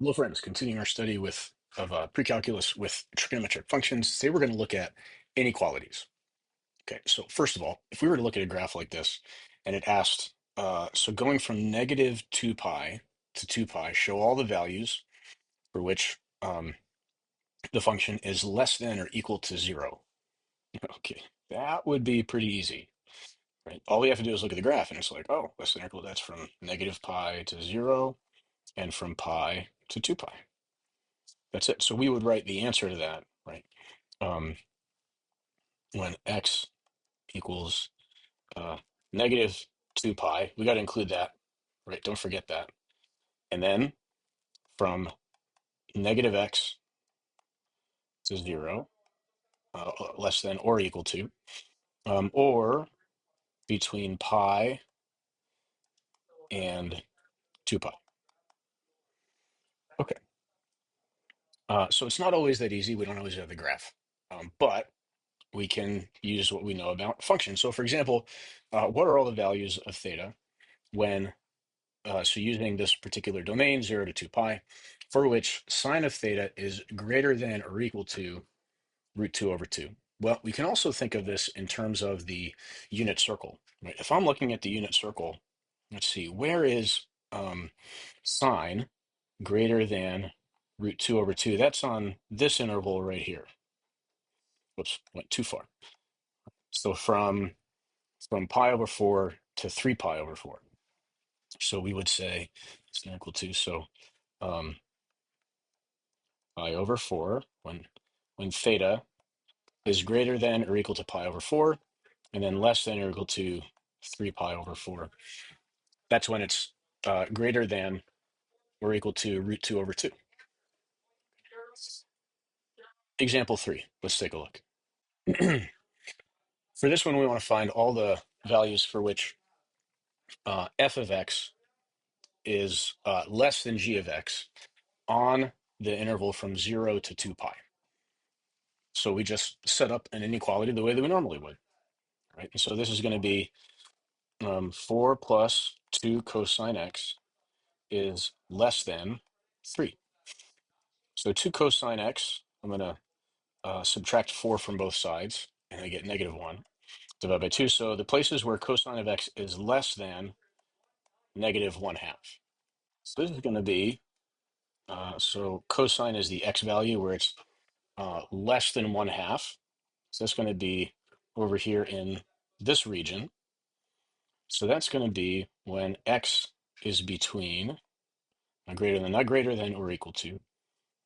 Hello, friends. Continuing our study of precalculus with trigonometric functions. Today we're going to look at inequalities. Okay, so first of all, if we were to look at a graph like this, and it asked, so going from negative 2 pi to 2 pi, show all the values for which the function is less than or equal to 0. Okay, that would be pretty easy, right? All we have to do is look at the graph, and it's like, oh, less than or equal. That's from negative pi to 0, and from pi to 2 pi. That's it. So we would write the answer to that, right? Um, when x equals negative 2 pi, we got to include that, right? Don't forget that. And then from negative x to 0, less than or equal to, or between pi and 2 pi. Okay. So it's not always that easy. We don't always have the graph, but we can use what we know about functions. So for example, what are all the values of theta when so using this particular domain, 0 to 2 pi, for which sine of theta is greater than or equal to root 2 over 2. Well, we can also think of this in terms of the unit circle. Right? If I'm looking at the unit circle, let's see, where is sine greater than root 2 over 2? That's on this interval right here. Whoops, went too far. So from pi over 4 to 3 pi over 4. So we would say it's not equal to, so pi over 4 when theta is greater than or equal to pi over 4, and then less than or equal to 3 pi over 4. That's when it's greater than or equal to root 2 over 2. Example 3, let's take a look. For this one, we want to find all the values for which f of x is less than g of x on the interval from 0 to 2 pi. So we just set up an inequality the way that we normally would, right? And so this is going to be 4 plus 2 cosine x is less than 3. So 2 cosine x, I'm going to subtract 4 from both sides, and I get negative 1 divided by 2. So the places where cosine of x is less than negative 1/2. So this is going to be, so cosine is the x value where it's less than 1/2. So that's going to be over here in this region. So that's going to be when x is between not greater than or equal to,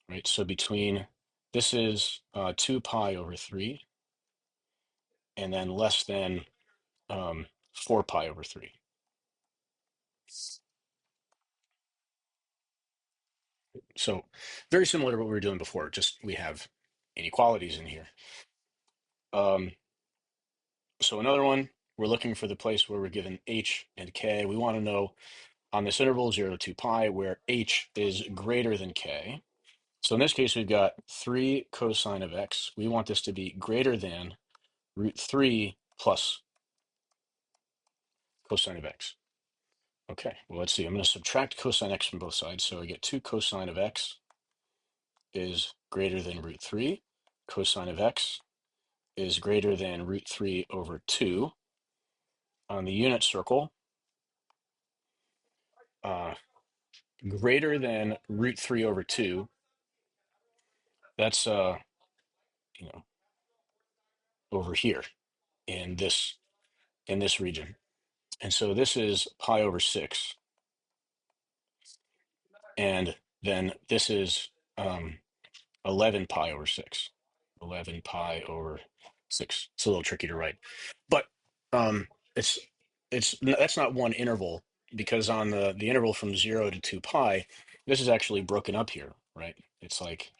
right? So between, this is 2 pi over 3, and then less than 4 pi over 3. So very similar to what we were doing before, just we have inequalities in here. So another one, we're looking for the place where we're given h and k. We want to know on this interval 0 to 2 pi where h is greater than k. So in this case, we've got 3 cosine of x. We want this to be greater than root 3 plus cosine of x. Okay, well, let's see. I'm going to subtract cosine x from both sides. So I get 2 cosine of x is greater than root 3. Cosine of x is greater than root 3 over 2. On the unit circle, greater than root 3 over 2. That's, over here in this region. And so this is pi over 6. And then this is 11 pi over 6. 11 pi over 6. It's a little tricky to write. But it's that's not one interval, because on the interval from 0 to 2 pi, this is actually broken up here, right? It's like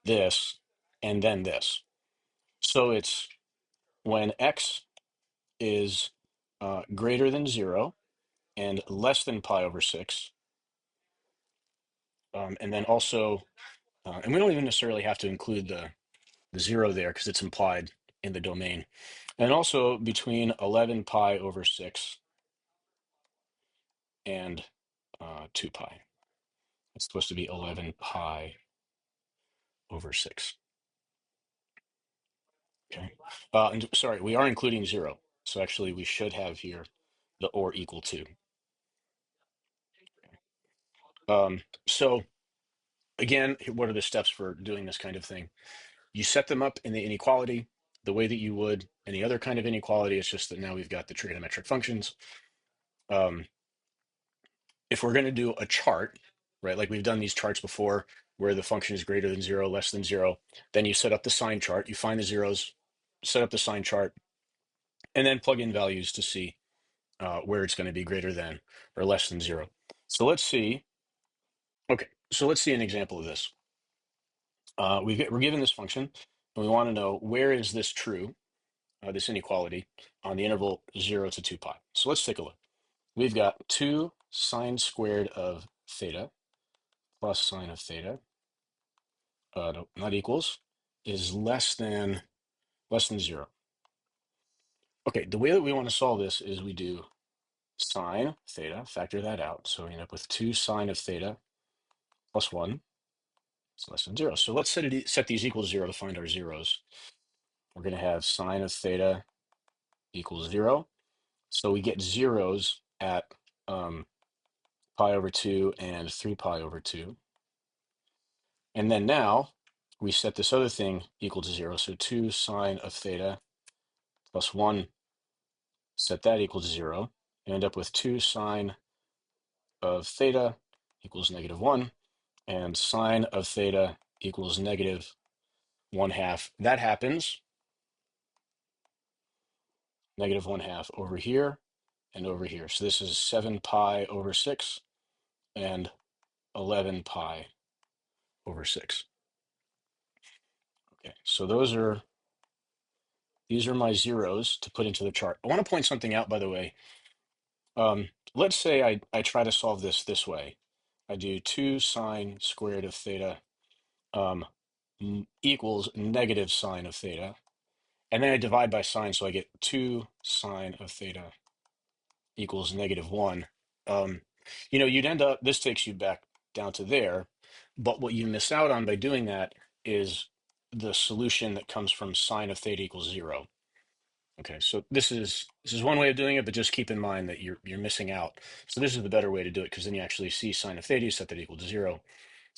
this and then this. So it's when x is greater than 0 and less than pi over 6. And then also, and we don't even necessarily have to include the 0 there because it's implied in the domain. And also between 11 pi over 6 and 2 pi. It's supposed to be 11 pi over 6. Okay. And sorry, we are including 0. So actually, we should have here the or equal to. So again, what are the steps for doing this kind of thing? You set them up in the inequality the way that you would any other kind of inequality. It's just that now we've got the trigonometric functions. If we're going to do a chart, right, like we've done these charts before where the function is greater than 0, less than 0, then you set up the sign chart, you find the zeros, set up the sign chart, and then plug in values to see where it's going to be greater than or less than 0. So let's see. Okay, so let's see an example of this. We're given this function, and we want to know where is this true, this inequality, on the interval 0 to 2 pi. So let's take a look. We've got 2 sine squared of theta plus sine of theta, no, not equals, is less than 0. Okay, the way that we want to solve this is we do sine theta, factor that out. So we end up with 2 sine of theta plus 1 is less than 0. So let's set these equals 0 to find our zeros. We're going to have sine of theta equals 0. So we get zeros at pi over 2 and 3 pi over 2. And then now we set this other thing equal to 0. So 2 sine of theta plus 1, set that equal to 0. You end up with 2 sine of theta equals -1, and sine of theta equals -1/2. That happens -1/2 over here and over here. So this is 7 pi over 6 and 11 pi over 6. Okay, so these are my zeros to put into the chart. I want to point something out, by the way. Let's say I try to solve this way. I do 2 sine squared of theta equals negative sine of theta. And then I divide by sine, so I get 2 sine of theta equals -1. You'd end up, this takes you back down to there, but what you miss out on by doing that is the solution that comes from sine of theta equals 0. Okay, so this is one way of doing it, but just keep in mind that you're missing out. So this is the better way to do it, because then you actually see sine of theta, you set that equal to 0,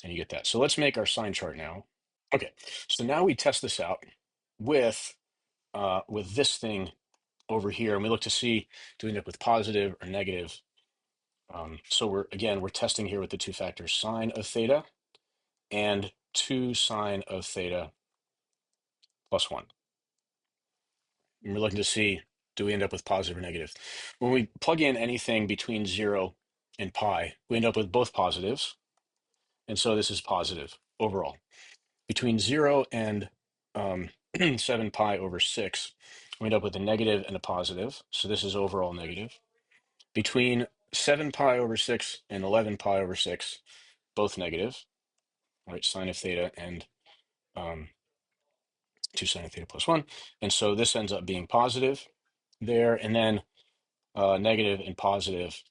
and you get that. So let's make our sign chart now. Okay, so now we test this out with this thing over here, and we look to see, do we end up with positive or negative? So we're testing here with the two factors, sine of theta and 2 sine of theta plus 1. And we're looking to see, do we end up with positive or negative? When we plug in anything between 0 and pi, we end up with both positives. And so this is positive overall. Between 0 and 7 pi over 6, we end up with a negative and a positive. So this is overall negative. Between 7 pi over 6 and 11 pi over 6, both negative, right? Sine of theta and 2 sine of theta plus 1. And so this ends up being positive there, and then negative and positive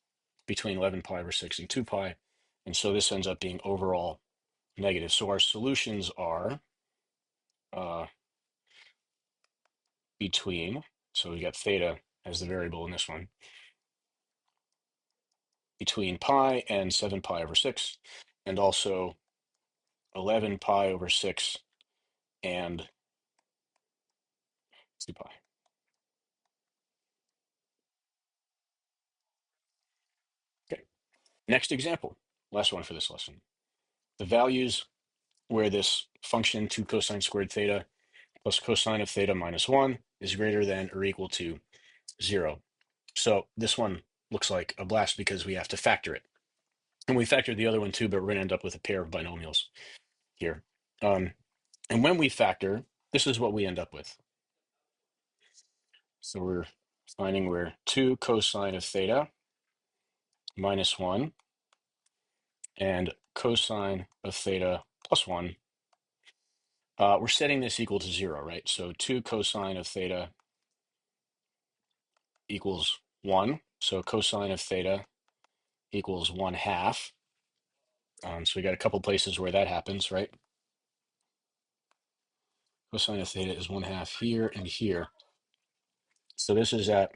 between 11 pi over 6 and 2 pi. And so this ends up being overall negative. So our solutions are between, so we got theta as the variable in this one, between pi and 7 pi over 6, and also 11 pi over 6 and 2 pi. Okay, next example, last one for this lesson. The values where this function 2 cosine squared theta plus cosine of theta minus 1 is greater than or equal to 0. So this one looks like a blast because we have to factor it. And we factored the other one too, but we're going to end up with a pair of binomials here. And when we factor, this is what we end up with. So we're finding where 2 cosine of theta minus 1 and cosine of theta plus 1, we're setting this equal to 0, right? So 2 cosine of theta equals 1. So cosine of theta equals 1/2. So we got a couple places where that happens, right? Cosine of theta is 1/2 here and here. So this is at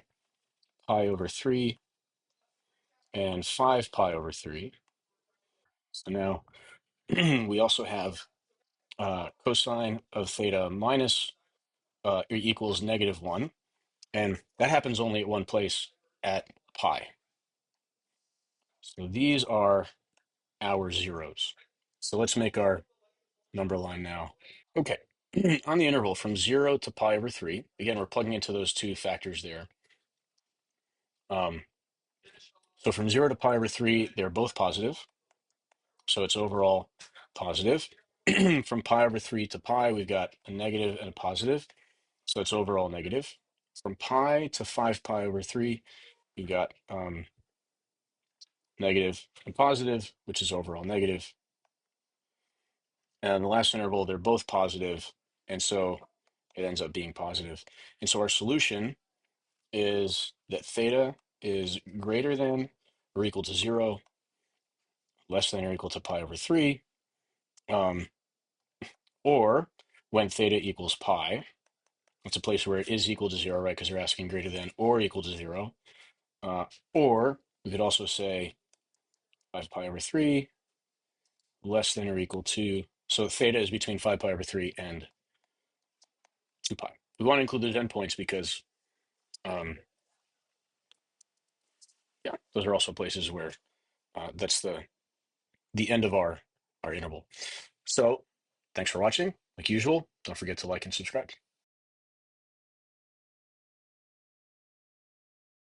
pi over 3 and 5 pi over 3. So now we also have cosine of theta minus equals -1. And that happens only at one place, at pi. So these are our zeros. So let's make our number line now. Okay, on the interval from 0 to pi over 3, again, we're plugging into those two factors there. So from 0 to pi over 3, they're both positive. So it's overall positive. From pi over 3 to pi, we've got a negative and a positive. So it's overall negative. From pi to 5 pi over 3, we've got negative and positive, which is overall negative. And the last interval, they're both positive, and so it ends up being positive. And so our solution is that theta is greater than or equal to 0, less than or equal to pi over 3, or when theta equals pi, it's a place where it is equal to 0, right? Because they're asking greater than or equal to 0. Or we could also say 5 pi over 3, less than or equal to, so theta is between 5 pi over 3 and 2 pi. We want to include those endpoints because, yeah, those are also places where that's the end of our interval. So thanks for watching. Like usual, don't forget to like and subscribe.